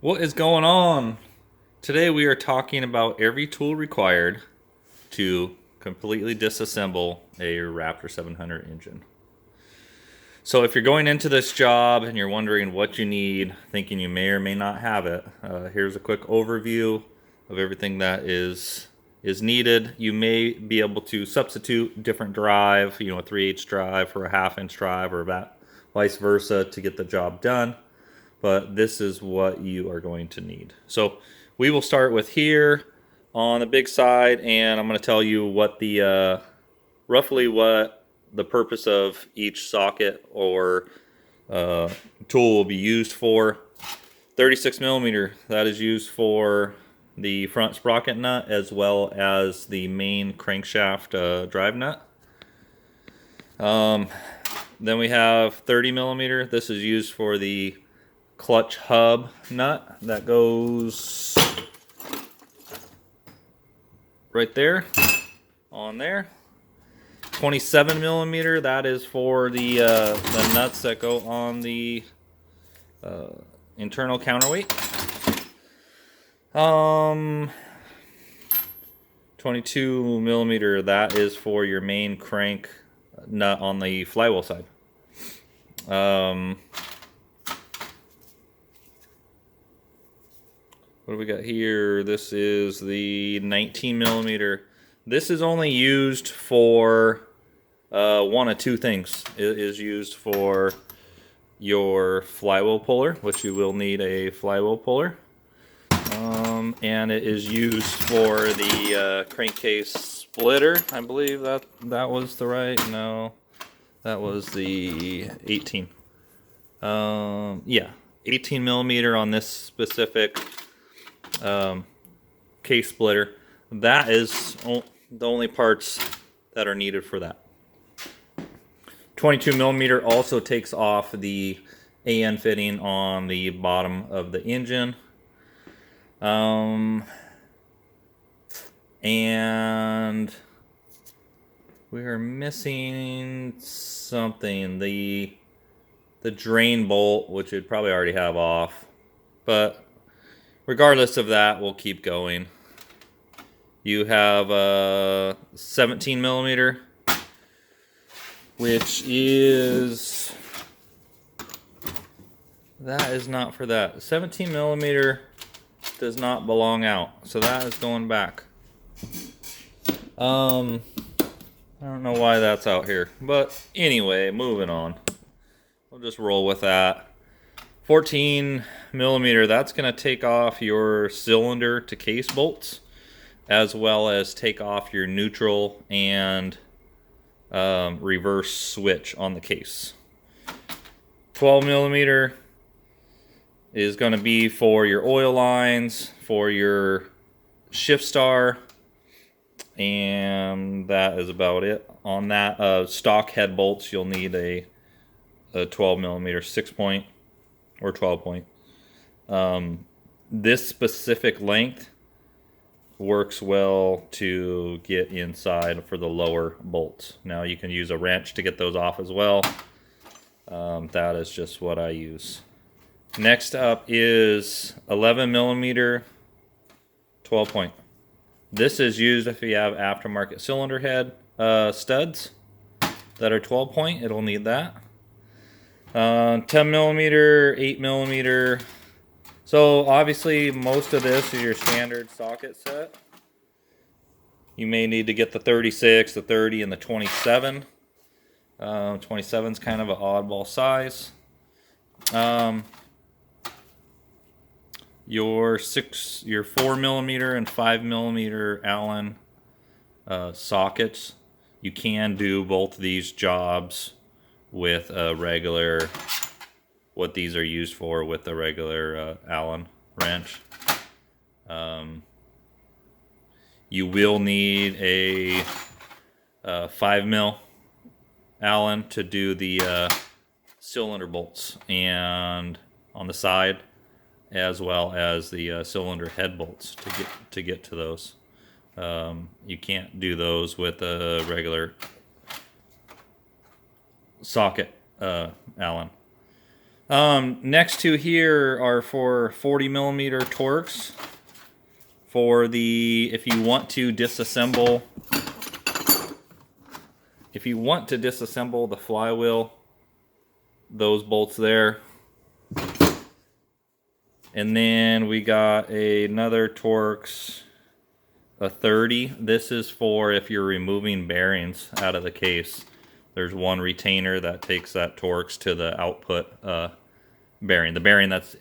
What is going on? Today we are talking about every tool required to completely disassemble a Raptor 700 engine. So if you're going into this job and you're wondering what you need, thinking you may or may not have it, here's a quick overview of everything that is needed. You may be able to substitute different drive, a 3/8 drive for a 1/2 inch drive or vice versa to get the job done. But this is what you are going to need. So we will start with here on the big side, and I'm going to tell you what the roughly what the purpose of each socket or tool will be used for. 36 millimeter, that is used for the front sprocket nut as well as the main crankshaft drive nut. Then we have 30 millimeter. This is used for the clutch hub nut that goes right there on there. 27 millimeter, that is for the nuts that go on the internal counterweight. 22 millimeter, that is for your main crank nut on the flywheel side. What do we got here? This is the 19 millimeter. This is only used for one of two things. It is used for your flywheel puller, which you will need a flywheel puller. And it is used for the crankcase splitter. I believe that was the right. No, that was the 18. Yeah, 18 millimeter on this specific case splitter. That is the only parts that are needed for that. 22 millimeter also takes off the AN fitting on the bottom of the engine. And we are missing something. The drain bolt, which you'd probably already have off, but regardless of that, we'll keep going. You have a 17 millimeter, which is, that is not for that. 17 millimeter does not belong out, so that is going back. I don't know why that's out here, but anyway, moving on. We'll just roll with that. 14 millimeter, that's going to take off your cylinder to case bolts, as well as take off your neutral and reverse switch on the case. 12 millimeter is going to be for your oil lines, for your shift star, and that is about it. On that stock head bolts, you'll need a 12 millimeter 6-point or 12-point. This specific length works well to get inside for the lower bolts. Now you can use a wrench to get those off as well. That is just what I use. Next up is 11 millimeter 12-point. This is used if you have aftermarket cylinder head studs that are 12-point. It'll need that. 10 millimeter, 8 millimeter. So obviously most of this is your standard socket set. You may need to get the 36, the 30, and the 27. 27 is kind of an oddball size. Your 4 millimeter and 5 millimeter Allen sockets. You can do both of these jobs with a regular, what these are used for, with a regular Allen wrench. You will need a 5 mil Allen to do the cylinder bolts and on the side, as well as the cylinder head bolts to get to those. You can't do those with a regular socket Allen. Next two here are for 40 millimeter Torx. For the, if you want to disassemble the flywheel, those bolts there. And then we got another Torx, a 30. This is for if you're removing bearings out of the case. There's one retainer that takes that Torx to the output bearing. The bearing that's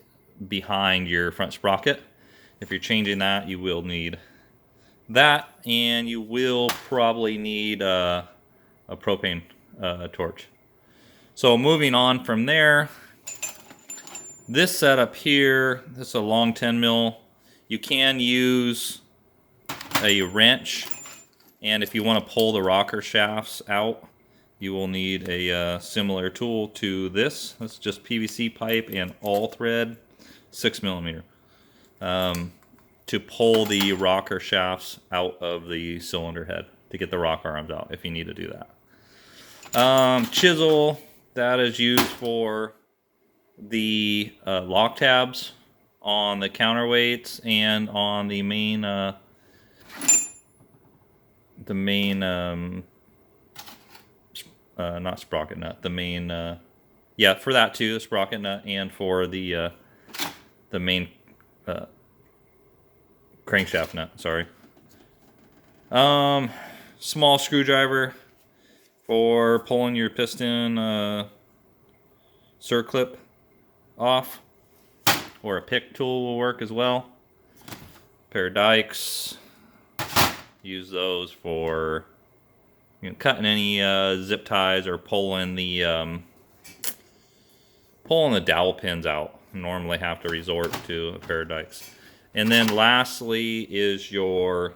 behind your front sprocket. If you're changing that, you will need that, and you will probably need a propane torch. So moving on from there, this setup here, this is a long 10 mil. You can use a wrench, and if you want to pull the rocker shafts out, you will need a similar tool to this. This is just PVC pipe and all thread, 6 millimeter. To pull the rocker shafts out of the cylinder head to get the rocker arms out if you need to do that. Chisel, that is used for the lock tabs on the counterweights and on the main not sprocket nut, the main yeah, for that too, the sprocket nut, and for the main crankshaft nut, sorry. Small screwdriver for pulling your piston circlip off, or a pick tool will work as well. Pair of dikes, use those for cutting any zip ties or pulling the dowel pins out. Normally have to resort to a pair of dikes. And then lastly is your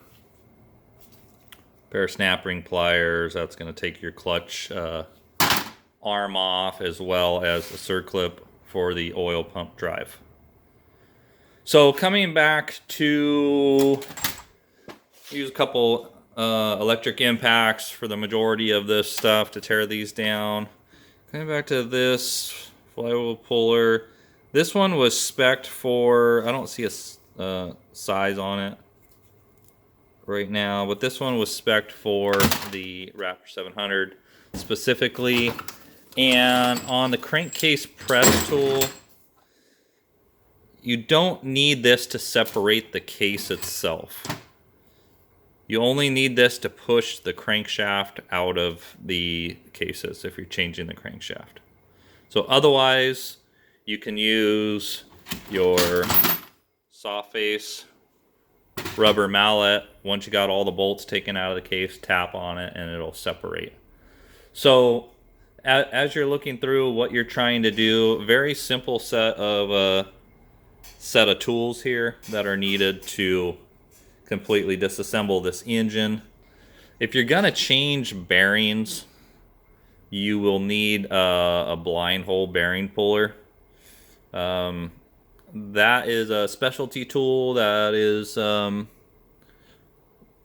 pair of snap ring pliers. That's going to take your clutch arm off, as well as the circlip for the oil pump drive. So coming back to use a couple electric impacts for the majority of this stuff to tear these down. Coming back to this flywheel puller. This one was spec'd for, I don't see a size on it right now, but this one was spec'd for the Raptor 700 specifically. And on the crankcase press tool, you don't need this to separate the case itself. You only need this to push the crankshaft out of the cases if you're changing the crankshaft. So otherwise, you can use your soft face rubber mallet. Once you got all the bolts taken out of the case, tap on it and it'll separate. So as you're looking through what you're trying to do, very simple set of tools here that are needed to completely disassemble this engine. If you're gonna change bearings, you will need a blind hole bearing puller. That is a specialty tool that is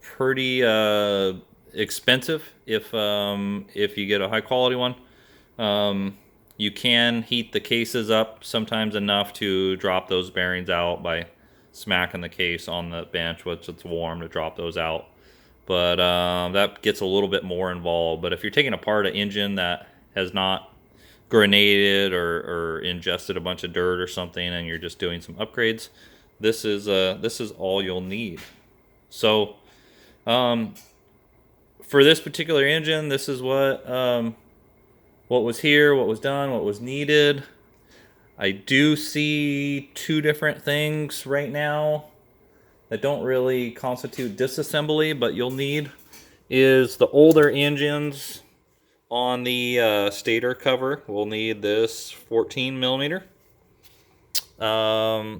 pretty expensive if you get a high quality one. You can heat the cases up sometimes enough to drop those bearings out by smacking the case on the bench once it's warm to drop those out. But that gets a little bit more involved. But if you're taking apart an engine that has not grenaded or ingested a bunch of dirt or something, and you're just doing some upgrades, this is all you'll need. So for this particular engine, this is what was here, what was done, what was needed. I do see two different things right now that don't really constitute disassembly, but you'll need is the older engines on the stator cover. We'll need this 14 millimeter to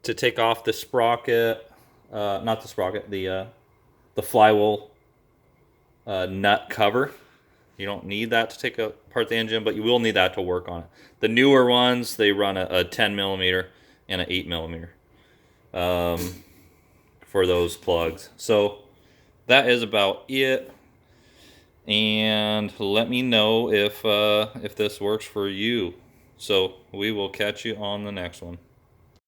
take off the sprocket, not the sprocket, the flywheel nut cover. You don't need that to take apart the engine, but you will need that to work on it. The newer ones, they run a 10 millimeter and an 8 millimeter for those plugs. So that is about it. And let me know if this works for you. So we will catch you on the next one.